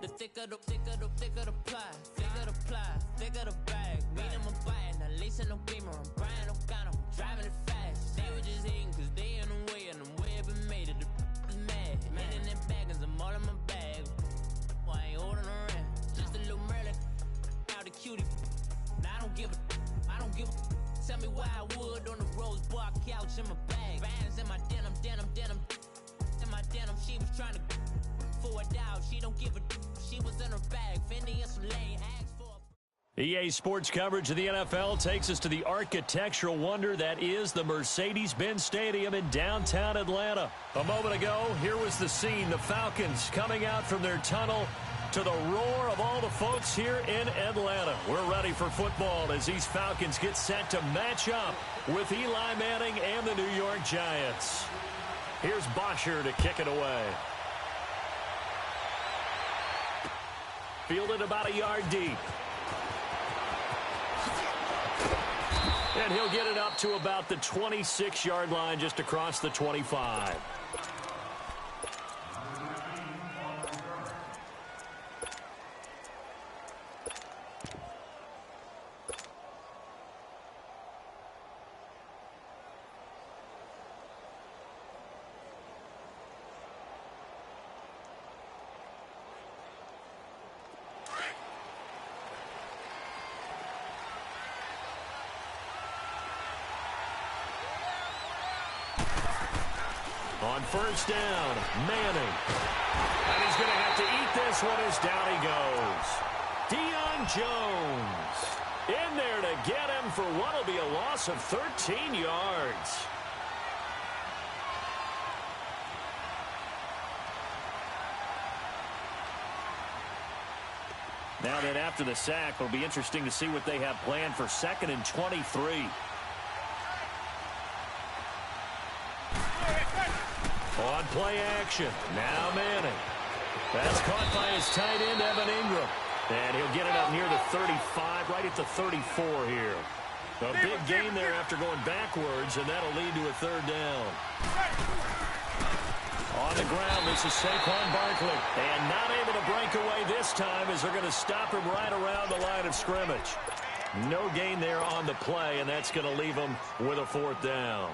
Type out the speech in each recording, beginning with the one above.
The thicker the pie, thicker the bag. Meet them a bite, now leasing no beamer. I'm Brian O'Connor, I'm driving it fast. They were just hating cause they in the way, and the way it made it, the is mad. Man in them baggins, I'm all in my bag. I ain't holding around, just a little Merlin. Now the cutie, now I don't give a. Tell me why I would on the rose bar couch in my bag. Bands in my denim. In my denim, she was trying to for a doubt. She don't give a. She was in her bag. Fendi and some lane asked for. EA Sports coverage of the NFL takes us to the architectural wonder that is the Mercedes-Benz Stadium in downtown Atlanta. A moment ago, here was the scene. The Falcons coming out from their tunnel to the roar of all the folks here in Atlanta. We're ready for football as these Falcons get set to match up with Eli Manning and the New York Giants. Here's Bosher to kick it away. Fielded about a yard deep. And he'll get it up to about the 26-yard line, just across the 25. On first down, Manning. And he's going to have to eat this one as down he goes. Deion Jones in there to get him for what will be a loss of 13 yards. Now that after the sack, it'll be interesting to see what they have planned for 2nd and 23. On play action. Now Manning. That's caught by his tight end, Evan Ingram. And he'll get it up near the 35, right at the 34 here. A big gain there after going backwards, and that'll lead to a 3rd down. On the ground, this is Saquon Barkley. And not able to break away this time as they're going to stop him right around the line of scrimmage. No gain there on the play, and that's going to leave him with a 4th down.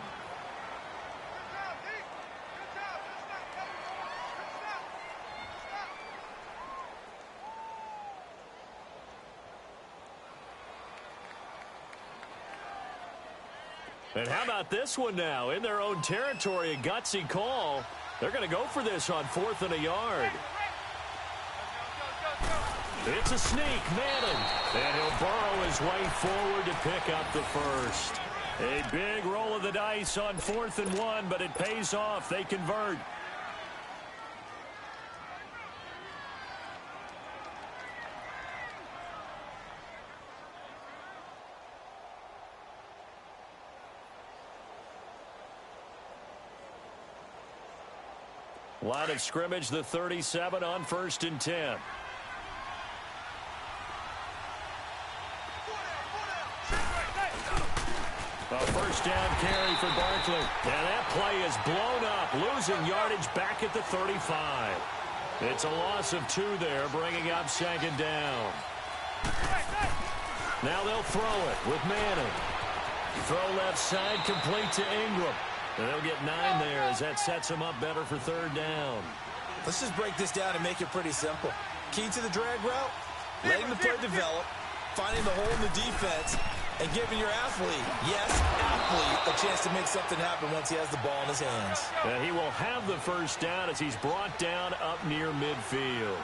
And how about this one now? In their own territory, a gutsy call. They're going to go for this on 4th and a yard. It's a sneak, Manning. And he'll burrow his way forward to pick up the first. A big roll of the dice on 4th and 1, but it pays off. They convert. Line of scrimmage, the 37 on 1st and 10. A first down carry for Barkley. And that play is blown up, losing yardage back at the 35. It's a loss of 2 there, bringing up 2nd down. Now they'll throw it with Manning. Throw left side, complete to Ingram. And they'll get 9 there as that sets them up better for 3rd down. Let's just break this down and make it pretty simple. Key to the drag route, letting the play develop, finding the hole in the defense, and giving your athlete, yes, athlete, a chance to make something happen once he has the ball in his hands. And he will have the first down as he's brought down up near midfield.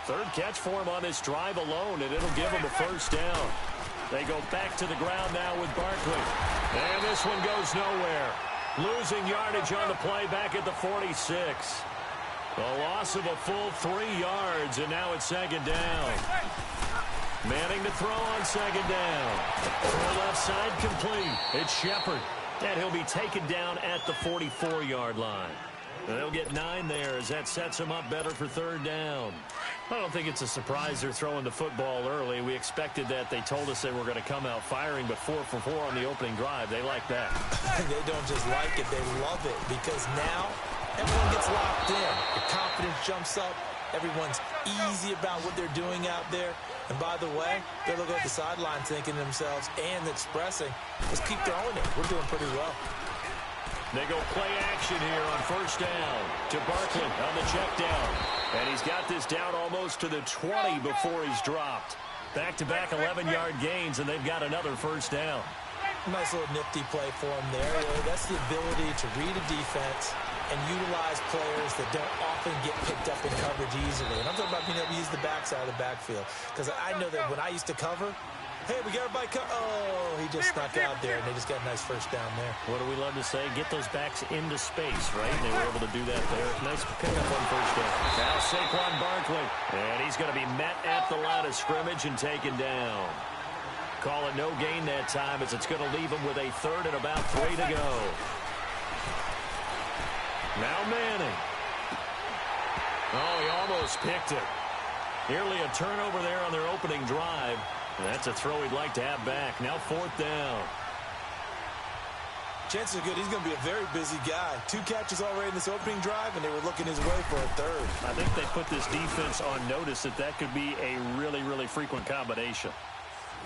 3rd catch for him on this drive alone, and it'll give him a first down. They go back to the ground now with Barkley. And this one goes nowhere. Losing yardage on the play back at the 46. A loss of a full 3 yards, and now it's 2nd down. Manning to throw on 2nd down. Throw left side complete. It's Shepard. And he'll be taken down at the 44-yard line. And they'll get 9 there as that sets them up better for 3rd down. I don't think it's a surprise they're throwing the football early. We expected that. They told us they were going to come out firing, but 4 for 4 on the opening drive. They like that. They don't just like it, they love it, because now everyone gets locked in. The confidence jumps up, Everyone's easy about what they're doing out there. And by the way, they're looking at the sideline thinking to themselves and expressing, let's keep throwing it. We're doing pretty well. They go play action here on first down to Barkley on the check down. And he's got this down almost to the 20 before he's dropped. Back-to-back 11-yard gains, and they've got another first down. Nice little nifty play for him there. That's the ability to read a defense and utilize players that don't often get picked up in coverage easily. And I'm talking about being able to use the backside of the backfield. Because I know that when I used to cover, hey, we got everybody oh, he just snuck out there, and they just got a nice first down there. What do we love to say? Get those backs into space, right? And they were able to do that there. Nice pickup on first down. Now Saquon Barkley, and he's going to be met at the line of scrimmage and taken down. Call it no gain that time as it's going to leave him with a third and about 3 to go. Now Manning. Oh, he almost picked it. Nearly a turnover there on their opening drive. And that's a throw he'd like to have back. Now fourth down. Chances are good he's going to be a very busy guy. 2 catches already in this opening drive, and they were looking his way for a third. I think they put this defense on notice that could be a really, really frequent combination.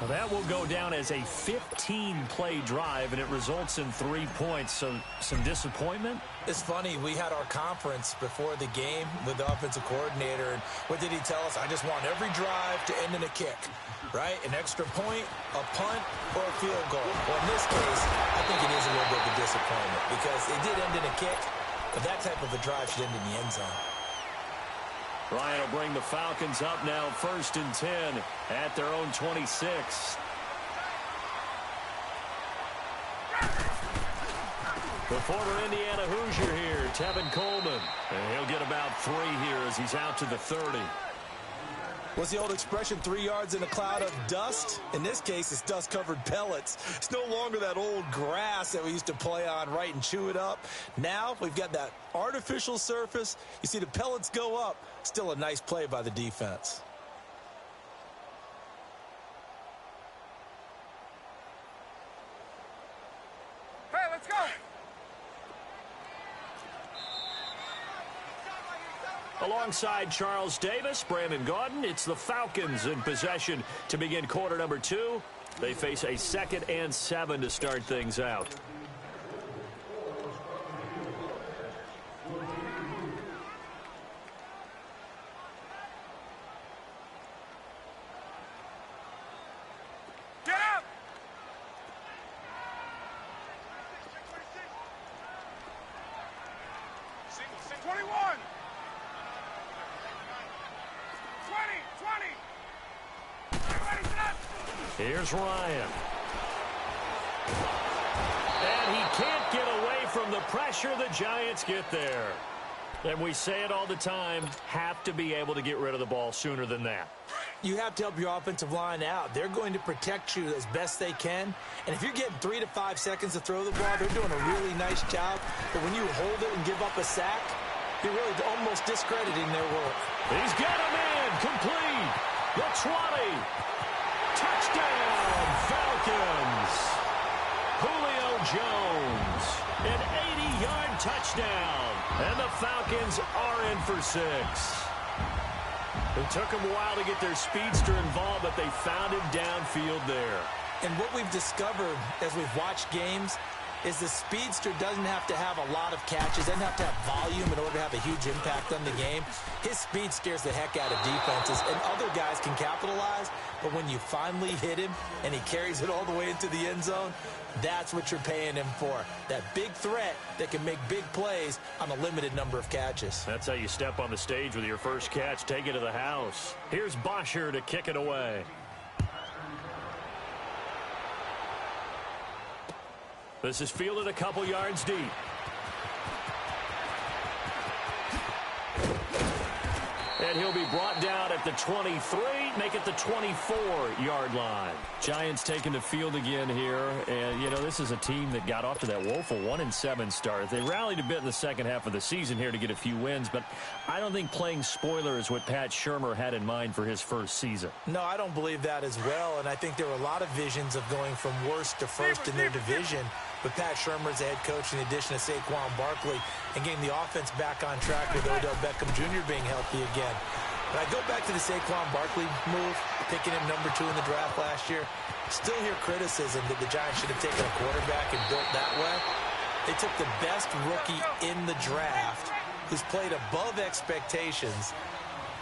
Well, that will go down as a 15-play drive, and it results in 3 points. So some disappointment? It's funny. We had our conference before the game with the offensive coordinator, and what did he tell us? I just want every drive to end in a kick, right? An extra point, a punt, or a field goal. Well, in this case, I think it is a little bit of a disappointment because it did end in a kick, but that type of a drive should end in the end zone. Ryan will bring the Falcons up now, 1st and 10 at their own 26. The former Indiana Hoosier here, Tevin Coleman. And he'll get about 3 here as he's out to the 30. What's the old expression, 3 yards in a cloud of dust? In this case, it's dust-covered pellets. It's no longer that old grass that we used to play on, right, and chew it up. Now we've got that artificial surface. You see the pellets go up. Still a nice play by the defense. Hey, let's go! Alongside Charles Davis, Brandon Gaudin, it's the Falcons in possession to begin quarter number 2. They face a 2nd and 7 to start things out. Get up! Single, 21! 20! Here's Ryan. And he can't get away from the pressure. The Giants get there. And we say it all the time, have to be able to get rid of the ball sooner than that. You have to help your offensive line out. They're going to protect you as best they can. And if you're getting 3 to 5 seconds to throw the ball, they're doing a really nice job. But when you hold it and give up a sack, you're really almost discrediting their work. He's got him in. Complete. The 20. Touchdown, Falcons. Julio Jones. An 80-yard touchdown. And the Falcons are in for 6. It took them a while to get their speedster involved, but they found him downfield there. And what we've discovered as we've watched games is the speedster doesn't have to have a lot of catches, doesn't have to have volume in order to have a huge impact on the game. His speed scares the heck out of defenses, and other guys can capitalize, but when you finally hit him and he carries it all the way into the end zone, that's what you're paying him for. That big threat that can make big plays on a limited number of catches. That's how you step on the stage with your first catch, take it to the house. Here's Bosher to kick it away. This is fielded a couple yards deep. And he'll be brought down at the 23, make it the 24-yard line. Giants taking the field again here. And, you know, this is a team that got off to that woeful 1-7 start. They rallied a bit in the second half of the season here to get a few wins, but I don't think playing spoiler is what Pat Shurmur had in mind for his first season. No, I don't believe that as well, and I think there were a lot of visions of going from worst to first in their division. But Pat Shurmur as the head coach, in addition to Saquon Barkley, and getting the offense back on track with Odell Beckham Jr. being healthy again. line. When I go back to the Saquon Barkley move, picking him number 2 in the draft last year, still hear criticism that the Giants should have taken a quarterback and built that way. They took the best rookie in the draft who's played above expectations.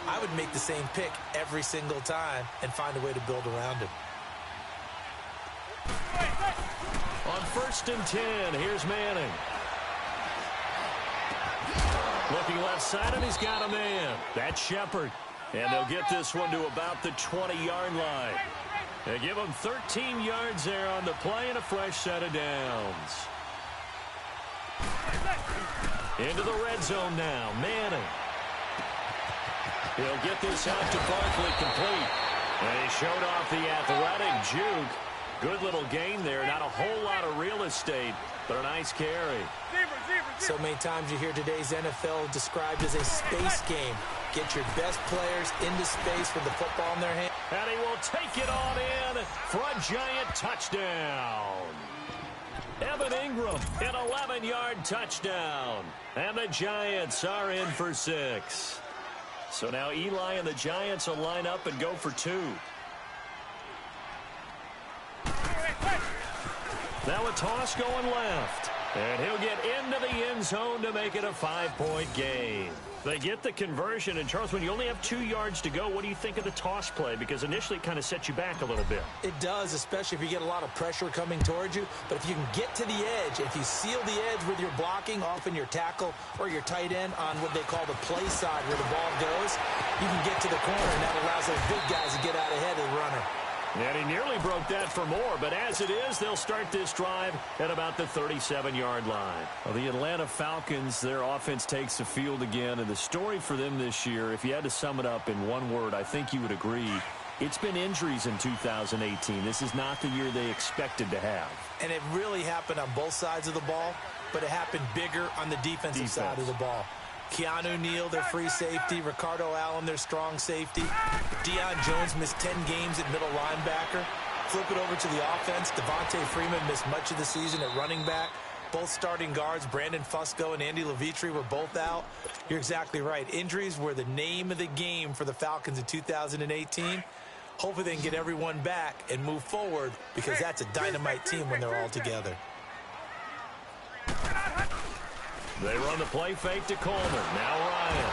I would make the same pick every single time and find a way to build around him. On 1st and 10, here's Manning. Looking left side, and he's got a man. That's Shepard. And they'll get this one to about the 20-yard line. They give him 13 yards there on the play and a fresh set of downs. Into the red zone now, Manning. He'll get this out to Barkley complete. And he showed off the athletic juke. Good little gain there. Not a whole lot of real estate, but a nice carry. So many times you hear today's NFL described as a space game. Get your best players into space with the football in their hand. And he will take it on in for a giant touchdown. Evan Ingram, an 11-yard touchdown. And the Giants are in for 6. So now Eli and the Giants will line up and go for 2. Now a toss going left. And he'll get into the end zone to make it a 5-point game. They get the conversion. And, Charles, when you only have 2 yards to go, what do you think of the toss play? Because initially it kind of sets you back a little bit. It does, especially if you get a lot of pressure coming towards you. But if you can get to the edge, if you seal the edge with your blocking, often your tackle or your tight end on what they call the play side where the ball goes, you can get to the corner, and that allows those big guys to get out ahead of the runner. And he nearly broke that for more, but as it is, they'll start this drive at about the 37-yard line. Well, the Atlanta Falcons, their offense takes the field again, and the story for them this year, if you had to sum it up in one word, I think you would agree, it's been injuries in 2018. This is not the year they expected to have. And it really happened on both sides of the ball, but it happened bigger on the defensive side of the ball. Keanu Neal, their free safety. Ricardo Allen, their strong safety. Deion Jones missed 10 games at middle linebacker. Flip it over to the offense. Devontae Freeman missed much of the season at running back. Both starting guards, Brandon Fusco and Andy Levitre, were both out. You're exactly right. Injuries were the name of the game for the Falcons in 2018. Hopefully they can get everyone back and move forward, because that's a dynamite team when they're all together. They run the play fake to Coleman. Now Ryan.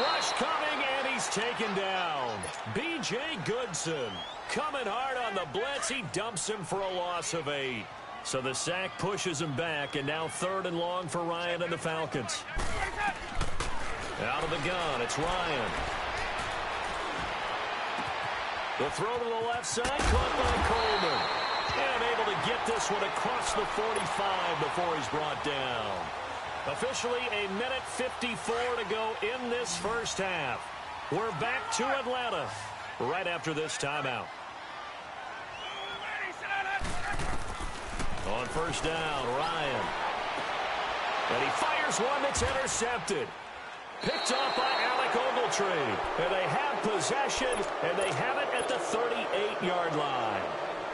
Rush coming, and he's taken down. B.J. Goodson coming hard on the blitz. He dumps him for a loss of 8. So the sack pushes him back, and now 3rd and long for Ryan and the Falcons. Out of the gun, it's Ryan. The throw to the left side, caught by Coleman. And able to get this one across the 45 before he's brought down. Officially a minute 54 to go in this first half. We're back to Atlanta right after this timeout. On 1st down, Ryan. And he fires one that's intercepted. Picked off by Alec Ogletree. And they have possession, and they have it at the 38-yard line.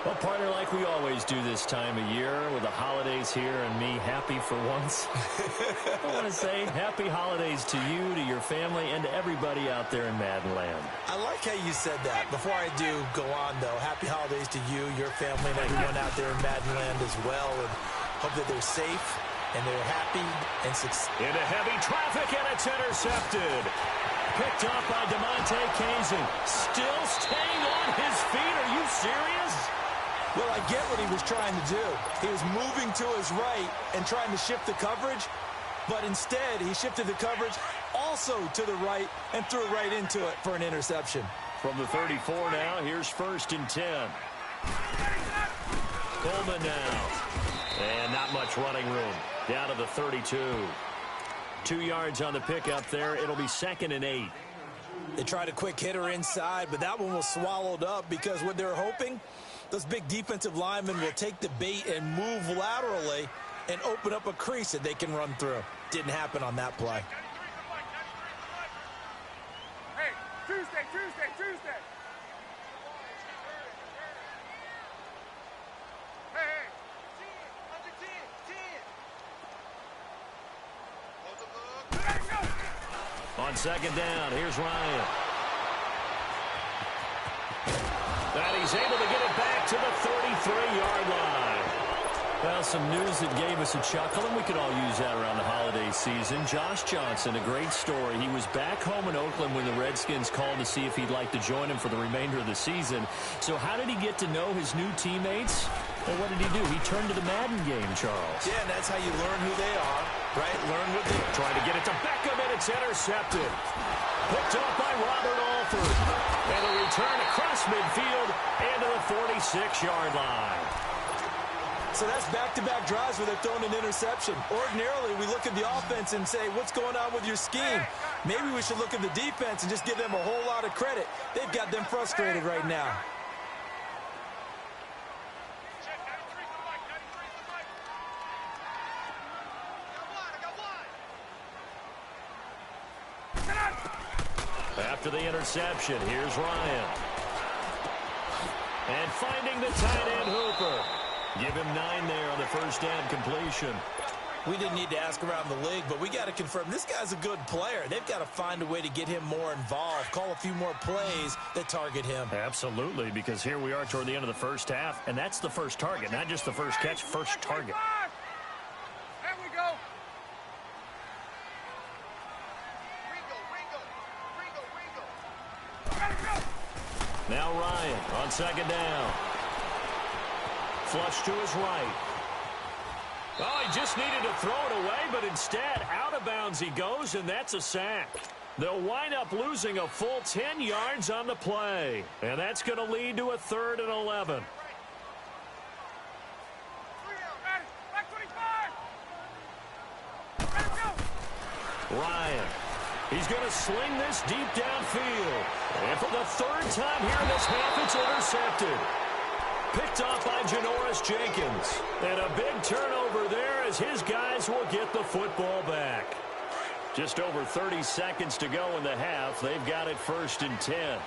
Well, partner, like we always do this time of year with the holidays here and me happy for once. I want to say happy holidays to you, to your family, and to everybody out there in Madden land. I like how you said that. Before I do go on, though, happy holidays to you, your family, and everyone out there in Madden land as well. And hope that they're safe and they're happy and successful. Into heavy traffic, and it's intercepted. Picked off by DeMonte Kazin. Still staying on his feet. Are you serious? Well, I get what he was trying to do. He was moving to his right and trying to shift the coverage, but instead he shifted the coverage also to the right and threw right into it for an interception. From the 34 now, here's 1st and 10. Coleman now. And not much running room. Down to the 32. 2 yards on the pickup there. It'll be 2nd and 8. They tried a quick hitter inside, but that one was swallowed up because what they're hoping, those big defensive linemen will take the bait and move laterally and open up a crease that they can run through. Didn't happen on that play. Hey, Tuesday. Hey. Under 10. On second down, here's Ryan. And he's able to get it back to the 33-yard line. Well, some news that gave us a chuckle, and we could all use that around the holiday season. Josh Johnson, a great story. He was back home in Oakland when the Redskins called to see if he'd like to join him for the remainder of the season. So how did he get to know his new teammates? Well, what did he do? He turned to the Madden game, Charles. Yeah, and that's how you learn who they are, right? Learn what they trying to get it to Beckham, and it's intercepted. Picked off by Robert Alford. And a return across midfield and to the 46-yard line. So that's back-to-back drives where they're throwing an interception. Ordinarily, we look at the offense and say, what's going on with your scheme? Maybe we should look at the defense and just give them a whole lot of credit. They've got them frustrated right now. After the interception, here's Ryan. And finding the tight end Hooper. Give him 9 there on the first down completion. We didn't need to ask around the league, but we got to confirm this guy's a good player. They've got to find a way to get him more involved, call a few more plays that target him. Absolutely, because here we are toward the end of the first half, and that's the first target, not just the first catch, first target. There we go. Now Ryan on second down. Flush to his right. Oh, he just needed to throw it away, but instead, out of bounds he goes, and that's a sack. They'll wind up losing a full 10 yards on the play, and that's going to lead to a 3rd and 11. Ryan. He's going to sling this deep downfield. And for the 3rd time here in this half, it's intercepted. Picked off by Janoris Jenkins. And a big turnover there as his guys will get the football back. Just over 30 seconds to go in the half. They've got it 1st and 10.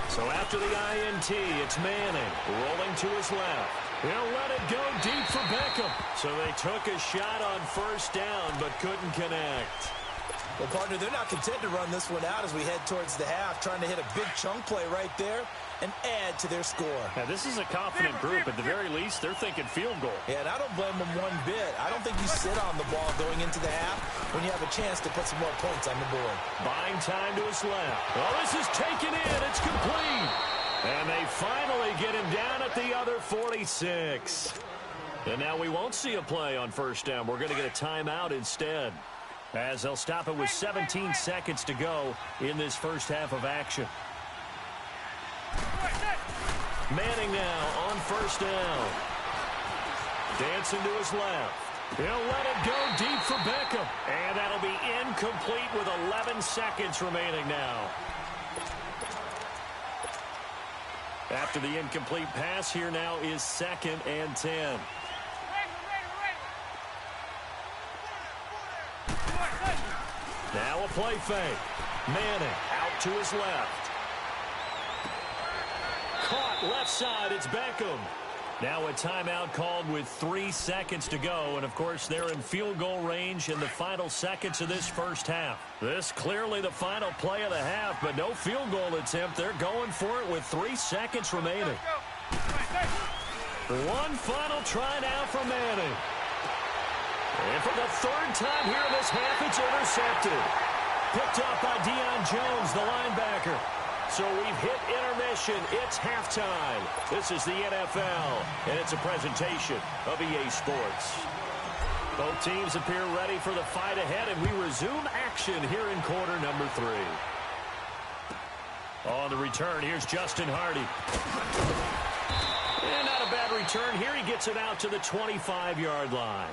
So after the INT, it's Manning rolling to his left. He'll let it go deep for Beckham. So they took a shot on first down but couldn't connect. Well, partner, they're not content to run this one out as we head towards the half, trying to hit a big chunk play right there and add to their score. Now, this is a confident group. At the very least, they're thinking field goal. Yeah, and I don't blame them one bit. I don't think you sit on the ball going into the half when you have a chance to put some more points on the board. Buying time to his left. Oh, this is taken in. It's complete. And they finally get him down at the other 46. And now we won't see a play on first down. We're going to get a timeout instead, as they'll stop it with 17 seconds to go in this first half of action. Manning now on first down. Dancing to his left. He'll let it go deep for Beckham. And that'll be incomplete with 11 seconds remaining now. After the incomplete pass, here now is 2nd and 10. Now a play fake. Manning out to his left. Caught left side. It's Beckham. Now a timeout called with 3 seconds to go. And, of course, they're in field goal range in the final seconds of this first half. This clearly the final play of the half, but no field goal attempt. They're going for it with 3 seconds remaining. One final try now for Manning. And for the 3rd time here in this half, it's intercepted. Picked up by Deion Jones, the linebacker. So we've hit intermission. It's halftime. This is the NFL, and it's a presentation of EA Sports. Both teams appear ready for the fight ahead, and we resume action here in quarter number 3. On the return, here's Justin Hardy. And not a bad return here. He gets it out to the 25-yard line.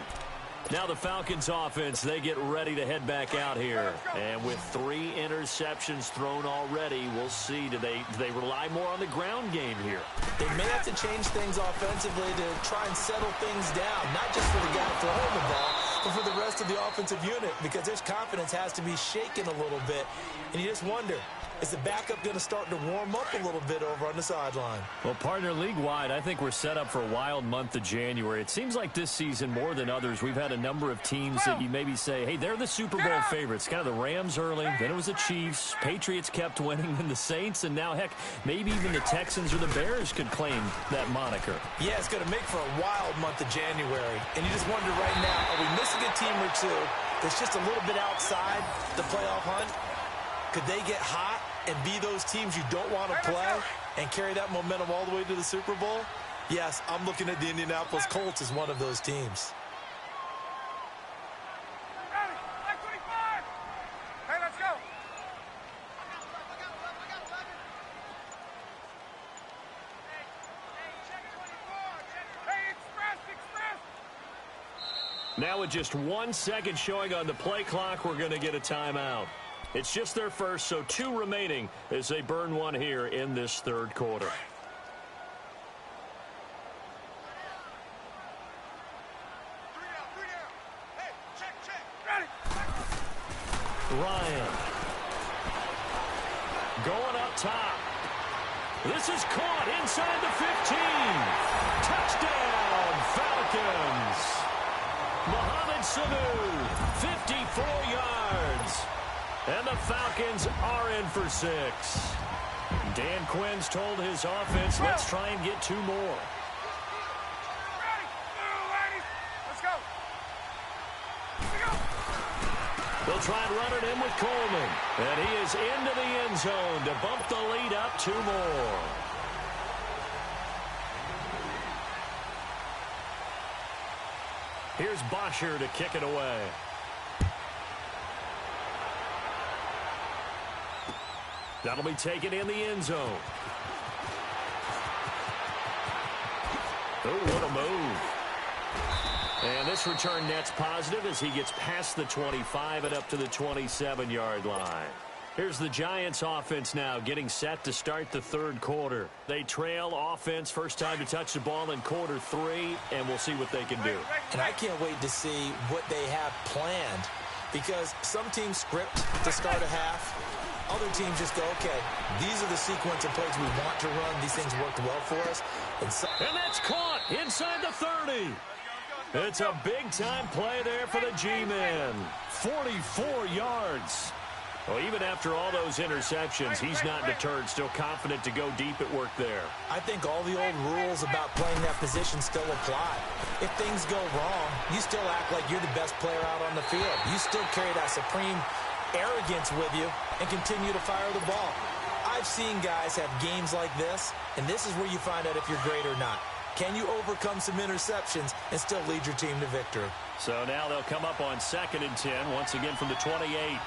Now the Falcons offense, they get ready to head back out here. And with 3 interceptions thrown already, we'll see. Do they rely more on the ground game here? They may have to change things offensively to try and settle things down, not just for the guy throwing the ball, but for the rest of the offensive unit, because their confidence has to be shaken a little bit. And you just wonder, Is the backup going to start to warm up a little bit over on the sideline? Well, partner, league-wide, I think we're set up for a wild month of January. It seems like this season, more than others, we've had a number of teams that you maybe say, hey, they're the Super Bowl favorites. Kind of the Rams early, then it was the Chiefs. Patriots kept winning, and the Saints, and now, heck, maybe even the Texans or the Bears could claim that moniker. Yeah, it's going to make for a wild month of January. And you just wonder right now, are we missing a team or two that's just a little bit outside the playoff hunt? Could they get hot and be those teams you don't want to play and carry that momentum all the way to the Super Bowl? Yes, I'm looking at the Indianapolis Colts as one of those teams. Hey, let's go. Hey, express. Now with just 1 second showing on the play clock, we're going to get a timeout. It's just their first, so 2 remaining as they burn one here in this third quarter. Hey, check. Ready. Ryan. Going up top. This is caught inside the 15. Touchdown, Falcons. Mohamed Sanu, 54 yards. And the Falcons are in for 6. Dan Quinn's told his offense, let's try and get 2 more. Ready. Ladies. Let's go. They'll try and run it in with Coleman. And he is into the end zone to bump the lead up 2 more. Here's Bosher to kick it away. That'll be taken in the end zone. Oh, what a move. And this return net's positive as he gets past the 25 and up to the 27-yard line. Here's the Giants offense now getting set to start the third quarter. They trail offense, first time to touch the ball in quarter 3, and we'll see what they can do. And I can't wait to see what they have planned, because some teams script to start a half. Other teams just go, okay, these are the sequence of plays we want to run. These things worked well for us. And that's caught inside the 30. It's a big-time play there for the G-men. 44 yards. Well, even after all those interceptions, he's not deterred, still confident to go deep at work there. I think all the old rules about playing that position still apply. If things go wrong, you still act like you're the best player out on the field. You still carry that supreme arrogance with you and continue to fire the ball. I've seen guys have games like this, and this is where you find out if you're great or not. Can you overcome some interceptions and still lead your team to victory? So now they'll come up on 2nd and 10, once again from the 28.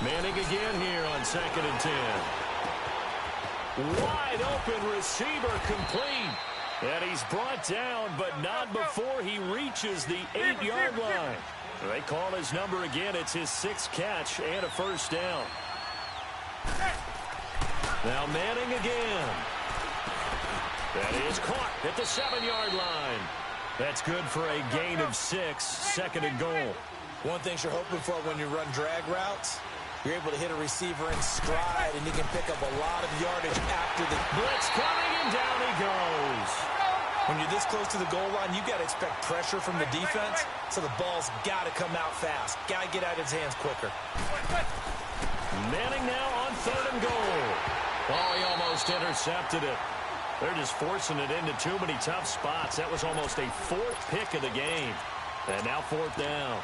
Manning again here on 2nd and 10. Wide open receiver complete. And he's brought down, but not before he reaches the 8-yard line. They call his number again. It's his 6th catch and a first down. Now Manning again. That is caught at the 7-yard line. That's good for a gain of 6, 2nd and goal. One thing you're hoping for when you run drag routes, you're able to hit a receiver in stride, and you can pick up a lot of yardage after the blitz coming, and down he goes. When you're this close to the goal line, you got to expect pressure from the defense, so the ball's got to come out fast. Got to get out of his hands quicker. Manning now on 3rd and goal. Oh, he almost intercepted it. They're just forcing it into too many tough spots. That was almost a 4th pick of the game. And now 4th down.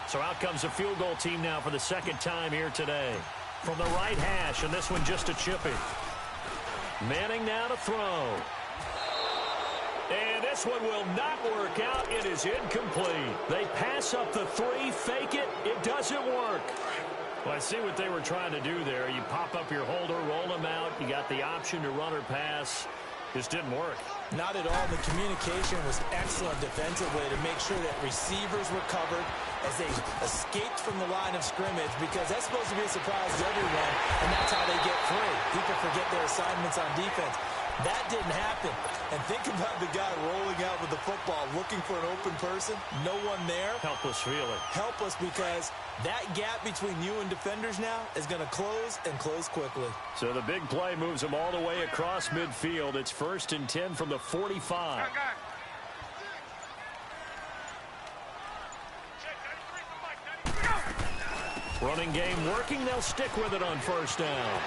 So out comes a field goal team now for the 2nd time here today. From the right hash, and this one just a chippy. Manning now to throw. And this one will not work out. It is incomplete. They pass up the 3, fake it. It doesn't work. Well, I see what they were trying to do there. You pop up your holder, roll them out. You got the option to run or pass. Just didn't work. Not at all. The communication was excellent defensively to make sure that receivers were covered as they escaped from the line of scrimmage, because that's supposed to be a surprise to everyone, and that's how they get free. People forget their assignments on defense. That didn't happen. And think about the guy rolling out with the football, looking for an open person. No one there. Helpless feeling. Helpless because that gap between you and defenders now is going to close and close quickly. So the big play moves them all the way across midfield. It's 1st and 10 from the 45. Running game working. They'll stick with it on 1st down.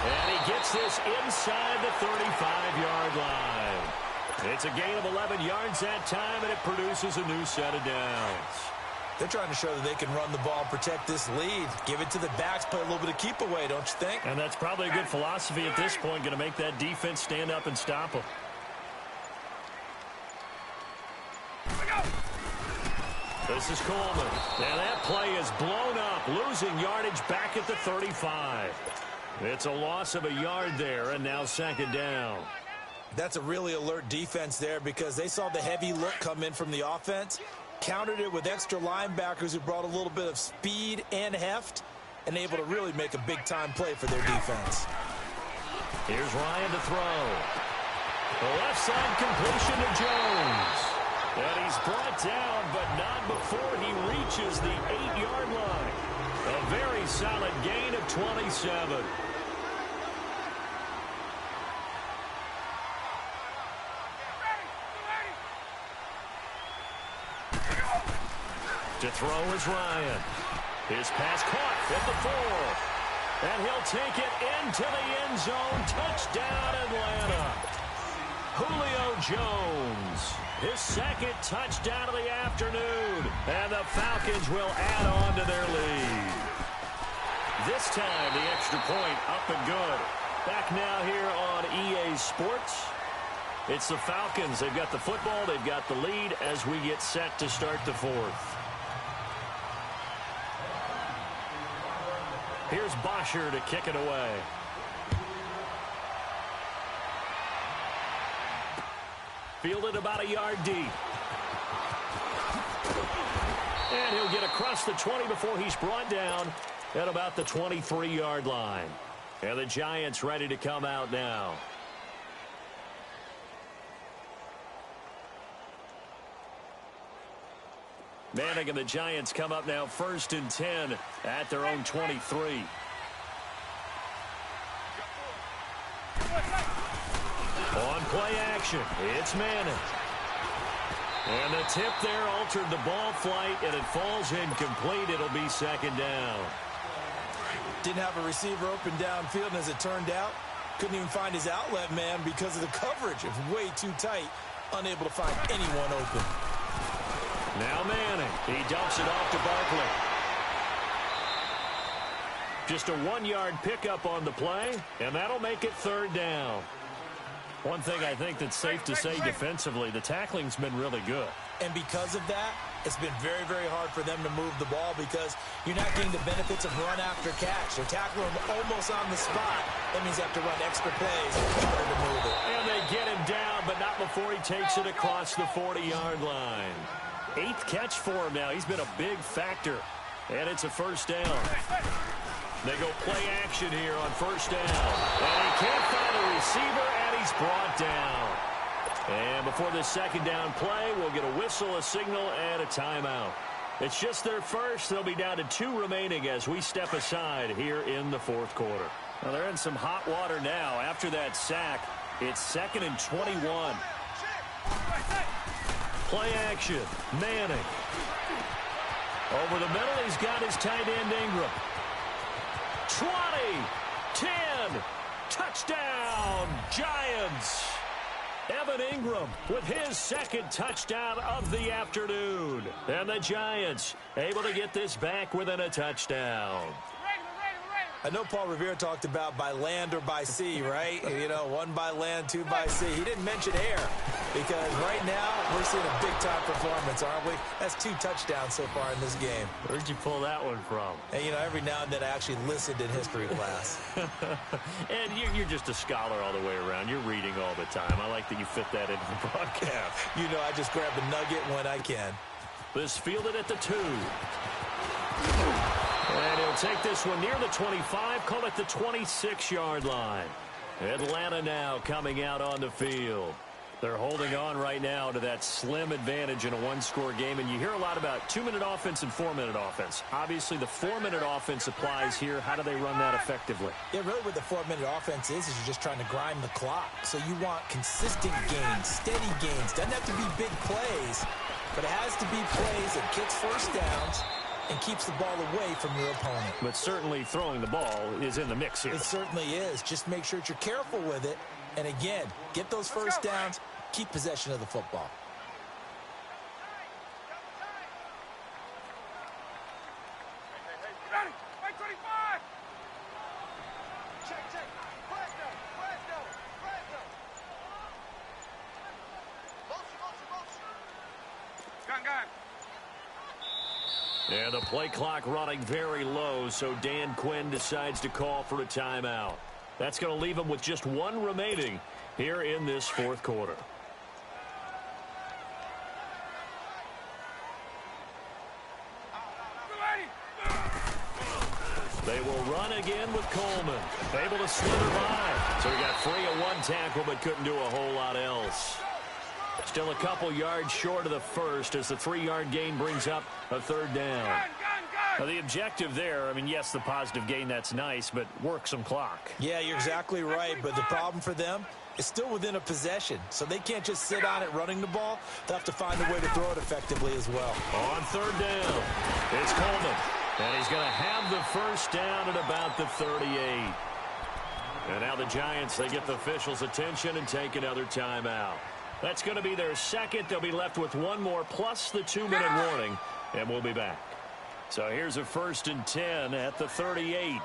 And he gets this inside the 35-yard line. It's a gain of 11 yards that time, and it produces a new set of downs. They're trying to show that they can run the ball, protect this lead, give it to the backs, play a little bit of keep away, don't you think? And that's probably a good philosophy at this point, going to make that defense stand up and stop them. This is Coleman. And that play is blown up, losing yardage back at the 35. It's a loss of a yard there, and now 2nd down. That's a really alert defense there because they saw the heavy look come in from the offense, countered it with extra linebackers who brought a little bit of speed and heft, and able to really make a big-time play for their defense. Here's Ryan to throw. The left side completion to Jones. And he's brought down, but not before he reaches the 8-yard line. A very solid gain of 27. To throw is Ryan. His pass caught at the 4. And he'll take it into the end zone. Touchdown, Atlanta. Julio Jones, his 2nd touchdown of the afternoon. And the Falcons will add on to their lead. This time, the extra point up and good. Back now here on EA Sports. It's the Falcons. They've got the football. They've got the lead as we get set to start the 4th. Here's Bosher to kick it away. Fielded about a yard deep. And he'll get across the 20 before he's brought down at about the 23-yard line. And the Giants ready to come out now. Manning and the Giants come up now 1st and 10 at their own 23. On play action, it's Manning. And the tip there altered the ball flight, and it falls incomplete. It'll be 2nd down. Didn't have a receiver open downfield, and as it turned out, couldn't even find his outlet man because of the coverage. It was way too tight, unable to find anyone open. Now Manning. He dumps it off to Barkley. Just a 1-yard pickup on the play, and that'll make it 3rd down. One thing I think that's safe to say defensively, the tackling's been really good. And because of that, it's been very, very hard for them to move the ball because you're not getting the benefits of run after catch. They're tackling him almost on the spot. That means you have to run extra plays in order to move it. And they get him down, but not before he takes it across the 40-yard line. 8th catch for him now. He's been a big factor. And it's a 1st down. They go play action here on 1st down. And he can't find a receiver, and he's brought down. And before this 2nd down play, we'll get a whistle, a signal, and a timeout. It's just their first. They'll be down to 2 remaining as we step aside here in the 4th quarter. Well, they're in some hot water now. After that sack, it's 2nd and 21. Play action. Manning. Over the middle, he's got his tight end Ingram. 20, 10, touchdown, Giants. Evan Ingram with his 2nd touchdown of the afternoon. And the Giants able to get this back within a touchdown. I know Paul Revere talked about by land or by sea, right? You know, 1 by land, 2 by sea. He didn't mention air because right now we're seeing a big-time performance, aren't we? That's 2 touchdowns so far in this game. Where'd you pull that one from? And, you know, every now and then I actually listened in history class. And you're just a scholar all the way around. You're reading all the time. I like that you fit that into the broadcast. You know, I just grab the nugget when I can. This fielded at the 2. And he'll take this one near the 25, call it the 26-yard line. Atlanta now coming out on the field. They're holding on right now to that slim advantage in a one-score game. And you hear a lot about 2-minute offense and 4-minute offense. Obviously, the 4-minute offense applies here. How do they run that effectively? Yeah, really what the 4-minute offense is you're just trying to grind the clock. So you want consistent gains, steady gains. Doesn't have to be big plays, but it has to be plays that gets first downs and keeps the ball away from your opponent. But certainly throwing the ball is in the mix here. It certainly is. Just make sure that you're careful with it. And again, get those first downs, keep possession of the football. Ready? 25! Check. Flash down. Gun. And the play clock running very low, so Dan Quinn decides to call for a timeout. That's going to leave him with just one remaining here in this fourth quarter. They will run again with Coleman. Able to slither by. So he got free of one tackle but couldn't do a whole lot else. Still a couple yards short of the first as the 3-yard gain brings up a third down. Gun. Now, the objective there, I mean, yes, the positive gain, that's nice, but work some clock. Yeah, you're exactly right, but the problem for them is still within a possession, so they can't just sit on it running the ball. They'll have to find a way to throw it effectively as well. On third down, it's Coleman, and he's going to have the first down at about the 38. And now the Giants, they get the officials' attention and take another timeout. That's going to be their second. They'll be left with one more plus the 2-minute warning, and we'll be back. So here's a 1st and 10 at the 38. Ready? 25!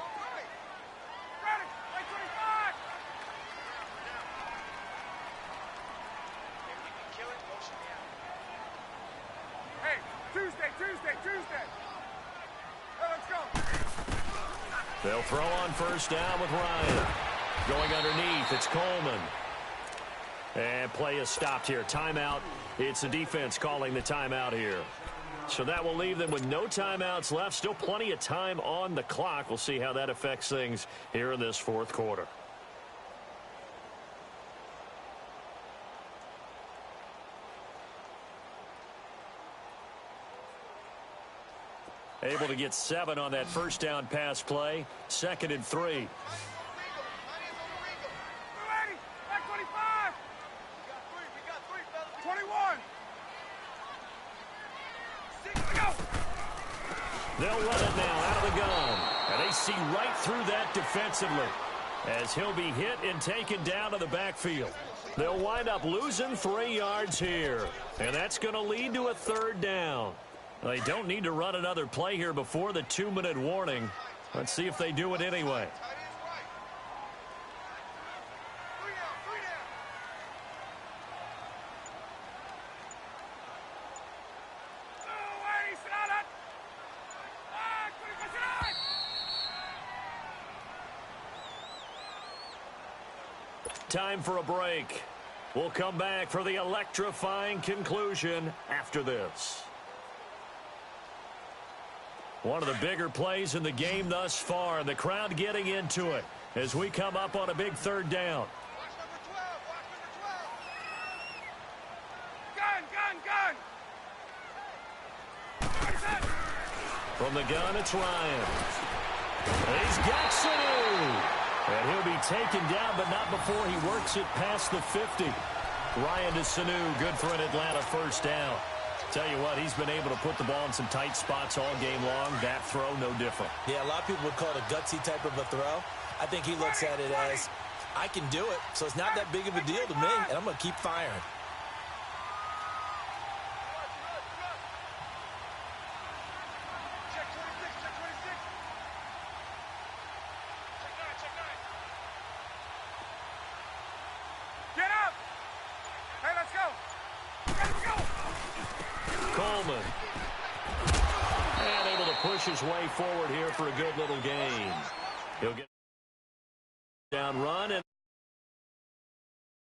Hey, Tuesday. Hey, let's go. They'll throw on first down with Ryan. Going underneath, it's Coleman. And play is stopped here. Timeout. It's the defense calling the timeout here. So that will leave them with no timeouts left. Still plenty of time on the clock. We'll see how that affects things here in this fourth quarter. Able to get 7 on that first down pass play. 2nd and 3. Ready? 25! We got 3, fellas. 21! They'll run it now out of the gun. And they see right through that defensively as he'll be hit and taken down to the backfield. They'll wind up losing 3 yards here. And that's going to lead to a third down. They don't need to run another play here before the 2-minute warning. Let's see if they do it anyway. Time for a break. We'll come back for the electrifying conclusion after this. One of the bigger plays in the game thus far. The crowd getting into it as we come up on a big third down. Watch number 12. Gun. From the gun, it's Ryan. He's got Sanu. And he'll be taken down, but not before he works it past the 50. Ryan to Sanu, good for an Atlanta first down. Tell you what, he's been able to put the ball in some tight spots all game long. That throw, no different. Yeah, a lot of people would call it a gutsy type of a throw. I think he looks at it as, I can do it, so it's not that big of a deal to me, and I'm going to keep firing. Check 26. Check 9. Get up! Hey, let's go! Coleman. And able to push his way forward here for a good little gain. He'll get down run and